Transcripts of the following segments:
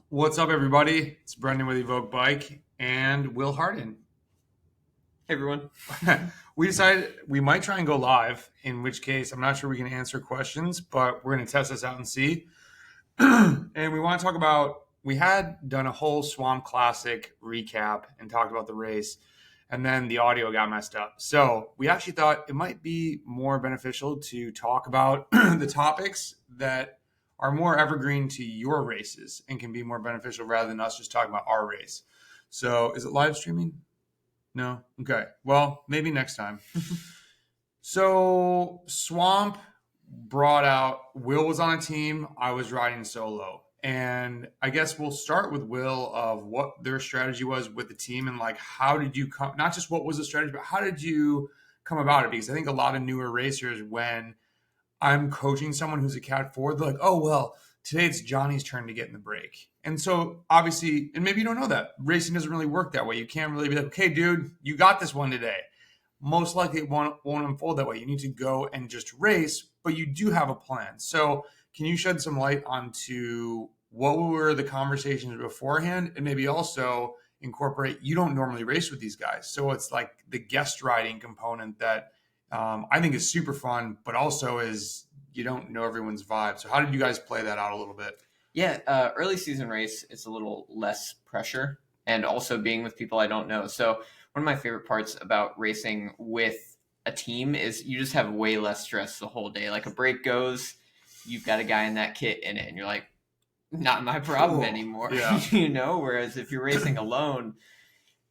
What's up, everybody? It's Brendan with EVOQ Bike and Will Harden. Hey everyone. We decided we might try and go live, in which case I'm not sure we can answer questions, but we're going to test this out and see. And we want to talk about, we had done a whole Swamp Classic recap and talked about the race, and then the audio got messed up. So we actually thought it might be more beneficial to talk about the topics that are more evergreen to your races and can be more beneficial rather than us just talking about our race. So is it live streaming? No? Okay. Well, maybe next time. So Swamp brought out, Will was on a team, I was riding solo. And I guess we'll start with Will of what their strategy was with the team and like how did you come, not just what was the strategy, but how did you come about it? Because I think a lot of newer racers, when I'm coaching someone who's a Cat 4, they're like, oh, well, today it's Johnny's turn to get in the break. And so obviously, and maybe you don't know that, racing doesn't really work that way. You can't really be like, okay, dude, you got this one today. Most likely it won't unfold that way. You need to go and just race, but you do have a plan. So can you shed some light onto what were the conversations beforehand and maybe also incorporate, you don't normally race with these guys. So it's like the guest riding component that I think is super fun, but also is you don't know everyone's vibe. So how did you guys play that out a little bit? Yeah, early season race, it's a little less pressure and also being with people I don't know. So one of my favorite parts about racing with a team is you just have way less stress the whole day. Like a break goes, you've got a guy in that kit in it and you're like, not my problem anymore. Yeah. Whereas if you're racing alone,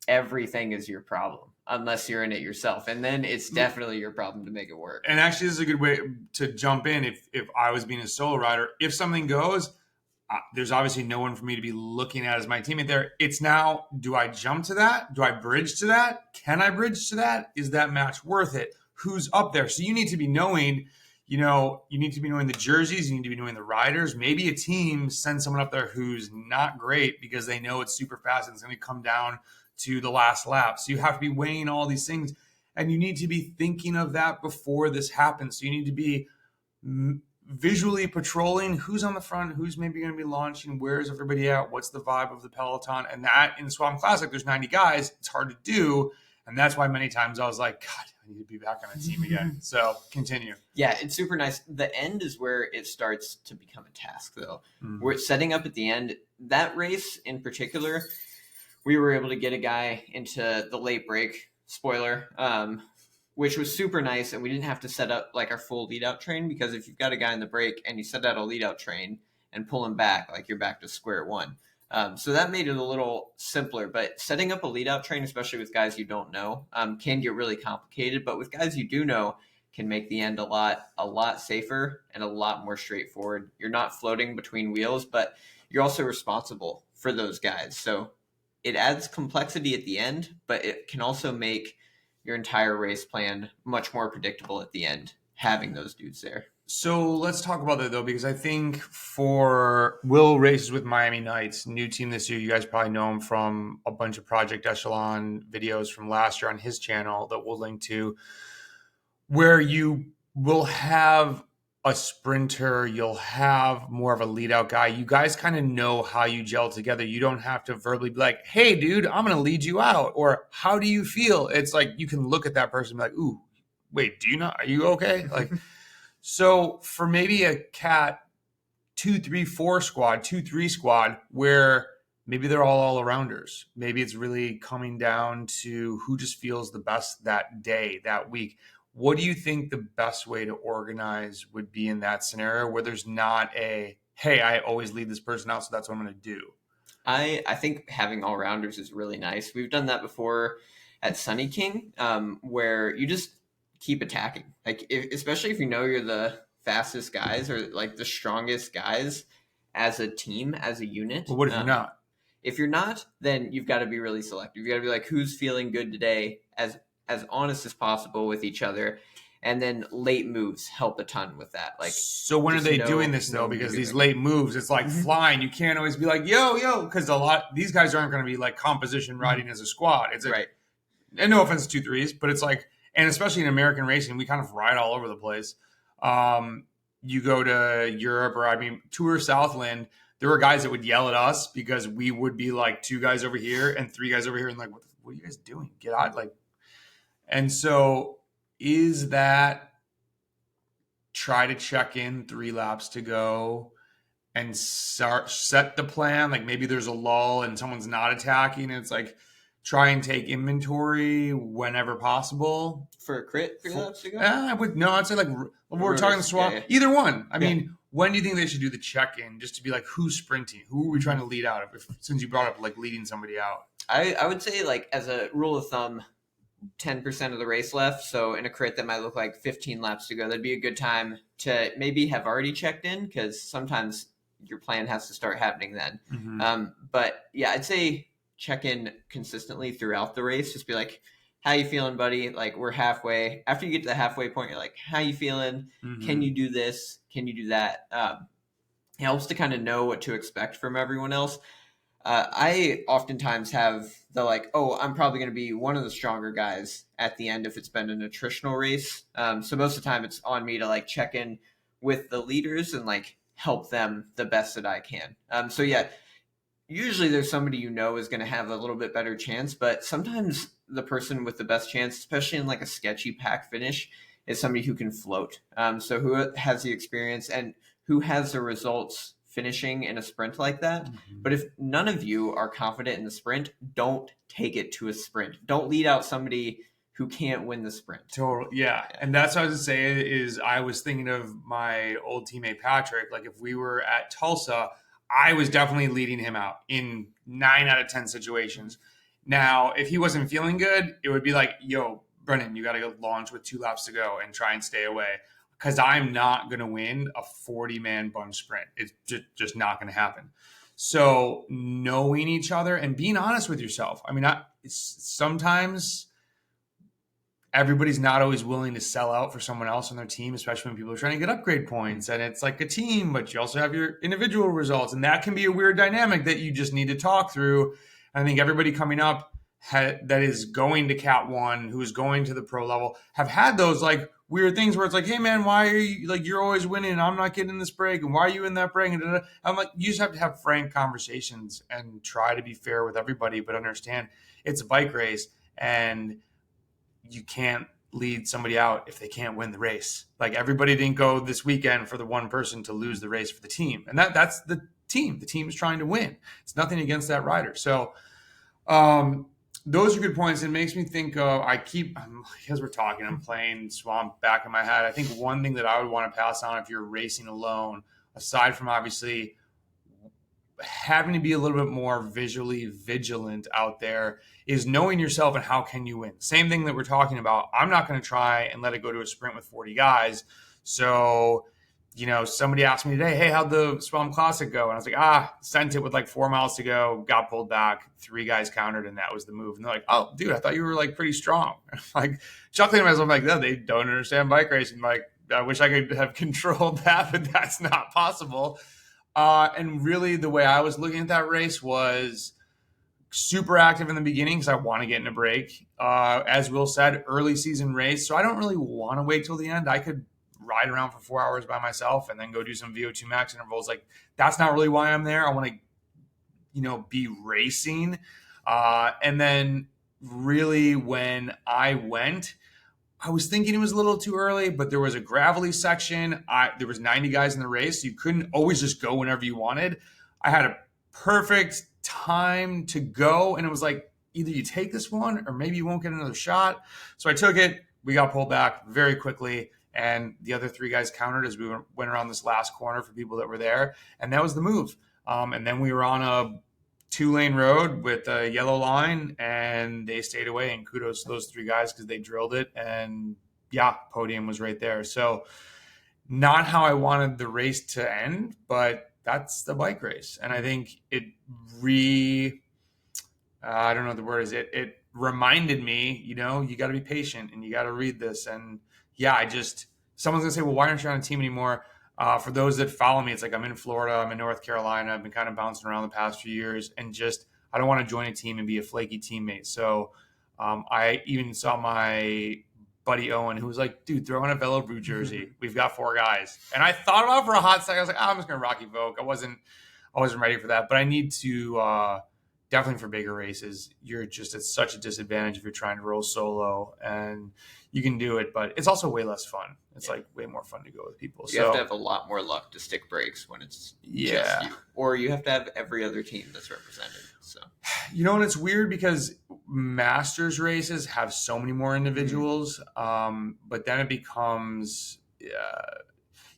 everything is your problem unless you're in it yourself. And then it's definitely your problem to make it work. And actually, this is a good way to jump in. If I was being a solo rider, if something goes, there's obviously no one for me to be looking at as my teammate there. It's now, do I jump to that? Do I bridge to that? Can I bridge to that? Is that match worth it? Who's up there? So you need to be knowing, you need to be knowing the jerseys. You need to be knowing the riders. Maybe a team sends someone up there who's not great because they know it's super fast and it's going to come down to the last lap. So you have to be weighing all these things and you need to be thinking of that before this happens. So you need to be visually patrolling who's on the front, who's maybe going to be launching, where's everybody at, what's the vibe of the peloton. And that in the Swamp Classic, there's 90 guys. It's hard to do. And that's why many times I was like, God, I need to be back on a team again. So continue. Yeah, it's super nice. The end is where it starts to become a task, though. We're setting up at the end. That race in particular, we were able to get a guy into the late break, spoiler, which was super nice. And we didn't have to set up like our full lead out train, because if you've got a guy in the break and you set out a lead out train and pull him back, like you're back to square one. So that made it a little simpler, but setting up a lead out train, especially with guys you don't know, can get really complicated, but with guys you do know can make the end a lot safer and a lot more straightforward. You're not floating between wheels, but you're also responsible for those guys. So it adds complexity at the end, but it can also make your entire race plan much more predictable at the end, having those dudes there. So let's talk about that, though, because I think for Will races with Miami Knights, new team this year, you guys probably know him from a bunch of Project Echelon videos from last year on his channel that we'll link to, where you will have a sprinter, you'll have more of a lead out guy. You guys kind of know how you gel together. You don't have to verbally be like, hey, dude, I'm going to lead you out. Or how do you feel? It's like you can look at that person and be like, ooh, wait, are you okay? Like, so for maybe a Cat 2, 3, 4 squad, 2, 3 squad, where maybe they're all arounders. Maybe it's really coming down to who just feels the best that day, that week. What do you think the best way to organize would be in that scenario where there's not a, hey, I always lead this person out, so that's what I'm going to do? I think having all rounders is really nice. We've done that before at Sunny King, where you just keep attacking. Like, especially if you know you're the fastest guys or like the strongest guys as a team, as a unit. Well, what if you're not? If you're not, then you've got to be really selective. You got to be like, who's feeling good today, as honest as possible with each other. And then late moves help a ton with that. Like, so when are they doing this though? Because these late moves, it's like flying. You can't always be like, yo, because these guys aren't going to be like composition riding as a squad. It's right. And no offense to 2-3s, but it's like, and especially in American racing, we kind of ride all over the place. You go to Europe or Tour Southland, there were guys that would yell at us because we would be like 2 guys over here and 3 guys over here and like, what are you guys doing? Get out. Like, and so is that try to check in 3 laps to go and set the plan? Like maybe there's a lull and someone's not attacking. And it's like, try and take inventory whenever possible. For a crit 3 laps to go? I'd say like we're talking the swap. Yeah. Either one. I mean, when do you think they should do the check-in just to be like, who's sprinting? Who are we trying to lead out of? Since you brought up like leading somebody out. I would say like as a rule of thumb, 10% of the race left. So in a crit that might look like 15 laps to go, that'd be a good time to maybe have already checked in, because sometimes your plan has to start happening then. Mm-hmm. But yeah, I'd say check in consistently throughout the race. Just be like, how you feeling, buddy? Like, we're halfway. After you get to the halfway point, you're like, how you feeling? Mm-hmm. Can you do this? Can you do that? It helps to kind of know what to expect from everyone else. I oftentimes have the like, oh, I'm probably going to be one of the stronger guys at the end if it's been an attritional race. So most of the time it's on me to like check in with the leaders and like help them the best that I can. So yeah, usually there's somebody is going to have a little bit better chance, but sometimes the person with the best chance, especially in like a sketchy pack finish, is somebody who can float. So who has the experience and who has the results finishing in a sprint like that. Mm-hmm. But if none of you are confident in the sprint, don't take it to a sprint. Don't lead out somebody who can't win the sprint. Totally. Yeah. And that's what I was going to say is I was thinking of my old teammate, Patrick. Like if we were at Tulsa, I was definitely leading him out in 9 out of 10 situations. Now, if he wasn't feeling good, it would be like, yo, Brennan, you got to go launch with 2 laps to go and try and stay away. Because I'm not going to win a 40-man bunch sprint. It's just not going to happen. So knowing each other and being honest with yourself. I mean, sometimes everybody's not always willing to sell out for someone else on their team, especially when people are trying to get upgrade points. And it's like a team, but you also have your individual results. And that can be a weird dynamic that you just need to talk through. And I think everybody coming up that is going to Cat 1, who is going to the pro level, have had those like weird things where it's like, hey man, why are you like, you're always winning and I'm not getting this break, and why are you in that break? And I'm like, you just have to have frank conversations and try to be fair with everybody, but understand it's a bike race and you can't lead somebody out if they can't win the race. Like everybody didn't go this weekend for the one person to lose the race for the team. And that's the team. The team is trying to win. It's nothing against that rider. So, those are good points. It makes me think of, as we're talking, I'm playing Swamp back in my head. I think one thing that I would want to pass on if you're racing alone, aside from obviously having to be a little bit more visually vigilant out there, is knowing yourself and how can you win. Same thing that we're talking about. I'm not going to try and let it go to a sprint with 40 guys. So, somebody asked me today, hey, how'd the Swamp Classic go? And I was like, sent it with like 4 miles to go, got pulled back, 3 guys countered, and that was the move. And they're like, oh, dude, I thought you were like pretty strong. Like chuckling to myself, like, no, they don't understand bike racing. Like, I wish I could have controlled that, but that's not possible. And really the way I was looking at that race was super active in the beginning because I want to get in a break. As Will said, early season race. So I don't really want to wait till the end. I could ride around for 4 hours by myself and then go do some VO2 max intervals. Like that's not really why I'm there. I want to, be racing. And then really when I went, I was thinking it was a little too early, but there was a gravelly section. There was 90 guys in the race. So you couldn't always just go whenever you wanted. I had a perfect time to go. And it was like, either you take this one or maybe you won't get another shot. So I took it. We got pulled back very quickly. And the other 3 guys countered as we went around this last corner for people that were there. And that was the move. And then we were on a 2-lane road with a yellow line and they stayed away, and kudos to those 3 guys because they drilled it. And yeah, podium was right there. So not how I wanted the race to end, but that's the bike race. And I think it I don't know what the word is. It reminded me, you got to be patient and you got to read this. And yeah, someone's going to say, well, why aren't you on a team anymore? For those that follow me, it's like I'm in Florida, I'm in North Carolina. I've been kind of bouncing around the past few years and I don't want to join a team and be a flaky teammate. So I even saw my buddy Owen, who was like, dude, throw in a Velo Brew jersey. We've got 4 guys. And I thought about it for a hot second. I was like, I'm just going to rock EVOQ. I wasn't I wasn't ready for that. But I need to definitely for bigger races. You're just at such a disadvantage if you're trying to roll solo, and you can do it, but it's also way less fun. It's like way more fun to go with people. You have to have a lot more luck to stick brakes when it's just you, or you have to have every other team that's represented. So and it's weird because Masters races have so many more individuals, but then it becomes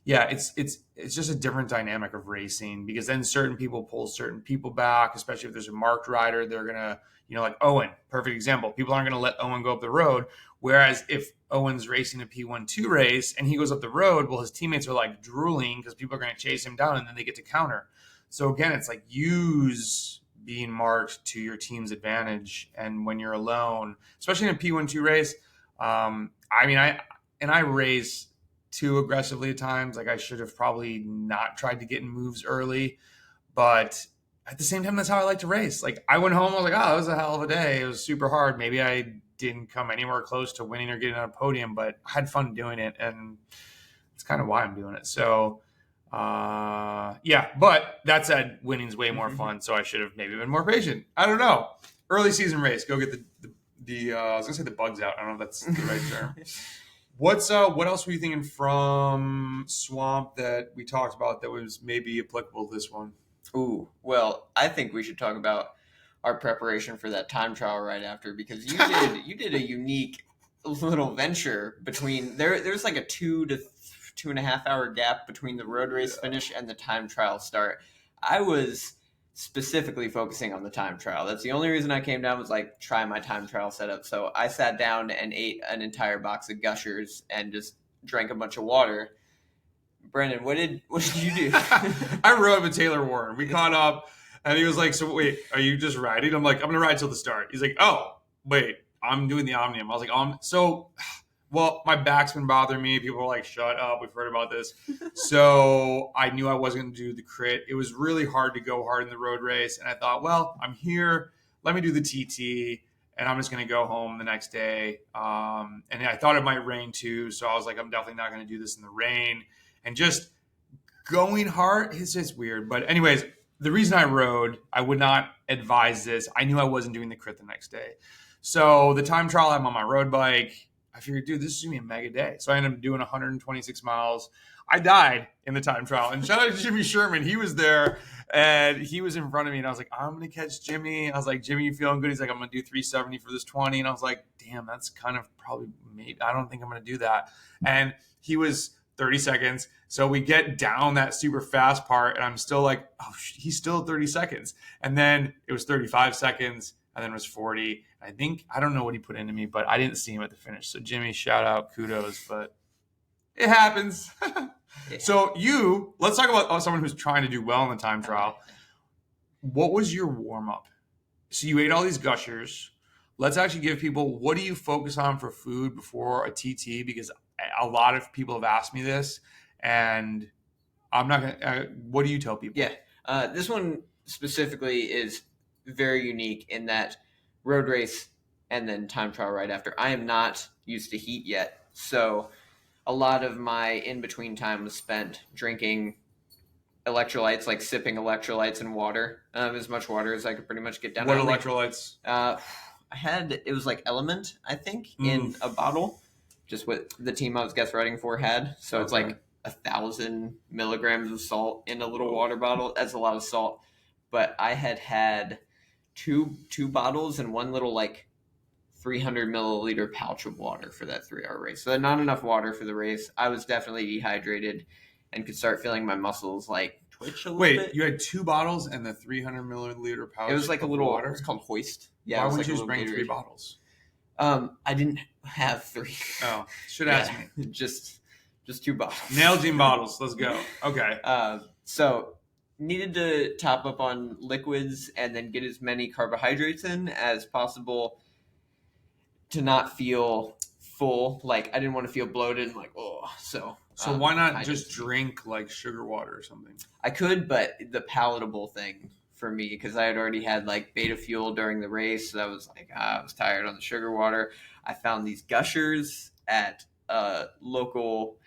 it's just a different dynamic of racing, because then certain people pull certain people back, especially if there's a marked rider. They're gonna, like Owen, perfect example. People aren't gonna let Owen go up the road. Whereas if Owen's racing a P1-2 race and he goes up the road, well, his teammates are like drooling because people are gonna chase him down and then they get to counter. So again, it's like use being marked to your team's advantage. And when you're alone, especially in a P1-2 race, I race too aggressively at times. Like I should have probably not tried to get in moves early, but at the same time, that's how I like to race. Like I went home, I was like, oh, it was a hell of a day. It was super hard. Maybe I didn't come anywhere close to winning or getting on a podium, but I had fun doing it. And it's kind of why I'm doing it. So but that said, winning's way more fun. So I should have maybe been more patient. I don't know. Early season race, go get the I was gonna say the bugs out. I don't know if that's the right term. What else were you thinking from Swamp that we talked about that was maybe applicable to this one? Ooh, well, I think we should talk about our preparation for that time trial right after, because you did a unique little venture between there's like a 2 to 2.5 hour gap between the road race finish and the time trial start. I was specifically focusing on the time trial. That's the only reason I came down, was like try my time trial setup. So I sat down and ate an entire box of Gushers and just drank a bunch of water. Brendan, what did you do? I rode with Taylor Warren. We caught up and he was like, so wait, are you just riding? I'm like, I'm gonna ride till the start. He's like, oh wait, I'm doing the Omnium. I was like, my back's been bothering me. People are like, shut up, we've heard about this. So I knew I wasn't going to do the crit. It was really hard to go hard in the road race. And I thought, well, I'm here. Let me do the TT. And I'm just going to go home the next day. And I thought it might rain too. So I was like, I'm definitely not going to do this in the rain. And just going hard, it's just weird. But anyways, the reason I rode, I would not advise this. I knew I wasn't doing the crit the next day. So the time trial, I'm on my road bike. I figured, dude, this is going to be a mega day. So I ended up doing 126 miles. I died in the time trial. And shout out to Jimmy Sherman. He was there, and he was in front of me. And I was like, I'm going to catch Jimmy. I was like, Jimmy, you feeling good? He's like, I'm going to do 370 for this 20. And I was like, damn, that's kind of probably maybe. I don't think I'm going to do that. And he was 30 seconds. So we get down that super fast part, and I'm still like, oh, he's still 30 seconds. And then it was 35 seconds. And then it was 40. I don't know what he put into me, but I didn't see him at the finish. So Jimmy, shout out, kudos, but it happens. Yeah. So let's talk about someone who's trying to do well in the time trial. What was your warm up? So you ate all these Gushers. Let's actually give people, what do you focus on for food before a TT? Because a lot of people have asked me this, and I'm not going to, what do you tell people? Yeah. This one specifically is very unique in that road race and then time trial right after. I am not used to heat yet, so a lot of my in-between time was spent drinking electrolytes, like sipping electrolytes and water, as much water as I could pretty much get down. What electrolytes? It was like Element, I think, in a bottle, just what the team I was guest riding for had. So it's like 1,000 milligrams of salt in a little water bottle. That's a lot of salt. But I had two bottles and one little like 300 milliliter pouch of water for that 3-hour race. So not enough water for the race. I was definitely dehydrated and could start feeling my muscles like twitch a little bit. Wait, you had 2 bottles and the 300 milliliter pouch? It was like a little water. It's called Hoist. Yeah. Why wouldn't you just bring 3 bottles? I didn't have 3. Oh, should ask me. Just 2 bottles. Nalgene bottles. Let's go. Okay. So needed to top up on liquids and then get as many carbohydrates in as possible to not feel full. Like I didn't want to feel bloated and like, oh, so why not just drink like sugar water or something? I could, but the palatable thing for me, because I had already had like beta fuel during the race, so I was like, I was tired on the sugar water. I found these Gushers at a local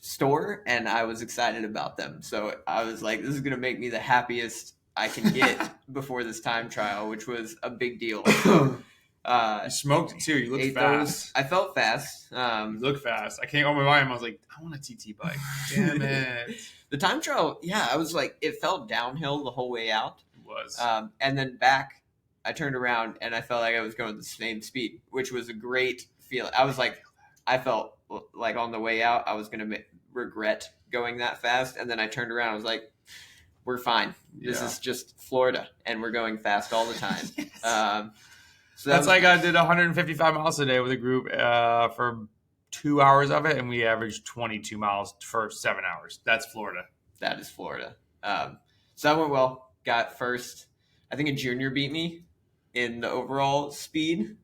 store, and I was excited about them. So I was like, this is going to make me the happiest I can get before this time trial, which was a big deal. You smoked it too. You looked fast. I felt fast. You look fast. I came over by him. I was like, I want a TT bike. Damn it. The time trial, yeah, I was like, it felt downhill the whole way out. It was. And then back, I turned around and I felt like I was going the same speed, which was a great feeling. I was like, I felt like on the way out, I was going to regret going that fast. And then I turned around. I was like, we're fine. This is just Florida, and we're going fast all the time. Yes. So that's like I did 155 miles a day with a group for 2 hours of it, and we averaged 22 miles for 7 hours. That's Florida. That is Florida. So that went well. Got first. I think a junior beat me in the overall speed,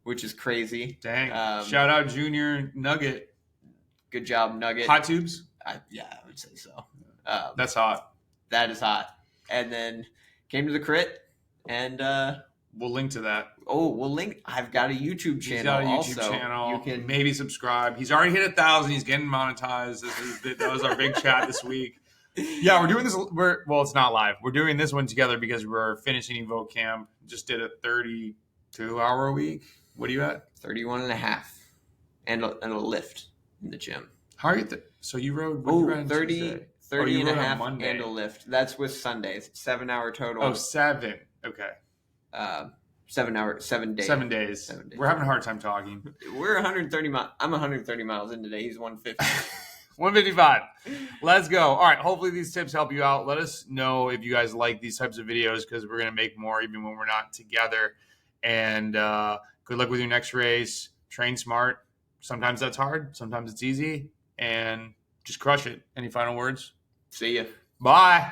which is crazy. Dang. Shout out Junior Nugget. Good job, Nugget. Hot tubes? Yeah, I would say so. That's hot. That is hot. And then came to the crit, and we'll link to that. Oh, we'll link. I've got a YouTube channel. He's got a YouTube channel. You can maybe subscribe. He's already hit 1,000. He's getting monetized. That was our big chat this week. Yeah, we're doing this. Well, it's not live. We're doing this one together because we're finishing EVOQ Camp. Just did a 32-hour a week. What are you at? 31 and a half. And a lift in the gym. How are you? So you rode? 30 and a half and a lift. That's with Sundays. 7 hour total. Oh, 7. Okay. 7 hours, 7 days. 7 days. We're having a hard time talking. We're 130 miles. I'm 130 miles in today. He's 150. 155. Let's go. All right. Hopefully these tips help you out. Let us know if you guys like these types of videos because we're going to make more even when we're not together. And good luck with your next race. Train smart. Sometimes that's hard. Sometimes it's easy. And just crush it. Any final words? See ya. Bye.